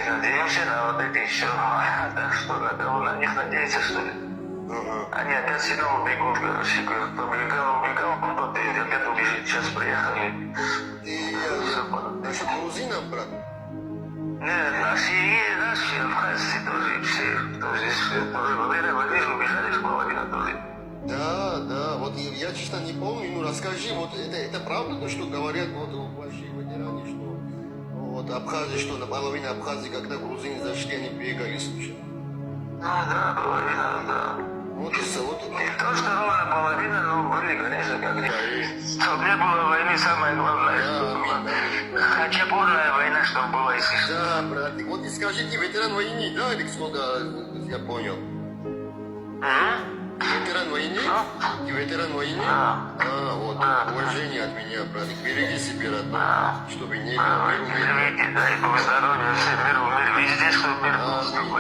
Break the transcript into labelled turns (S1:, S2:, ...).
S1: Надеемся на вот это еще. Так что надо на них надеяться, что ли. Они опять снова бегут, короче, побегал, кто-то опять убежит, сейчас приехали.
S2: Ты что, грузинам, брат?
S1: Нет, наши абхазцы тоже все, кто здесь тоже во время войны убежали, половина тоже.
S2: Да, вот я честно не помню, ну расскажи, вот это правда, то, что говорят вот большие ветеране, что вот Абхазии, что наполовину Абхазии, когда грузины зашли, они бегали, слушай.
S1: Да, половина, да.
S2: Вот и вот.
S1: Не то, что ровно половина, но были, конечно, как чтобы не было войны, самое главное, что было. Хотя полная война, чтобы была, если что.
S2: Да, брат, вот и скажите, ветеран войны, да, или сколько, я понял? Ветеран войны? Ты ветеран войны? Вот, уважение от меня, брат. Береги себя, родной, чтобы не было.
S1: Дай Бог здоровья, всем миру, везде, чтобы мир был.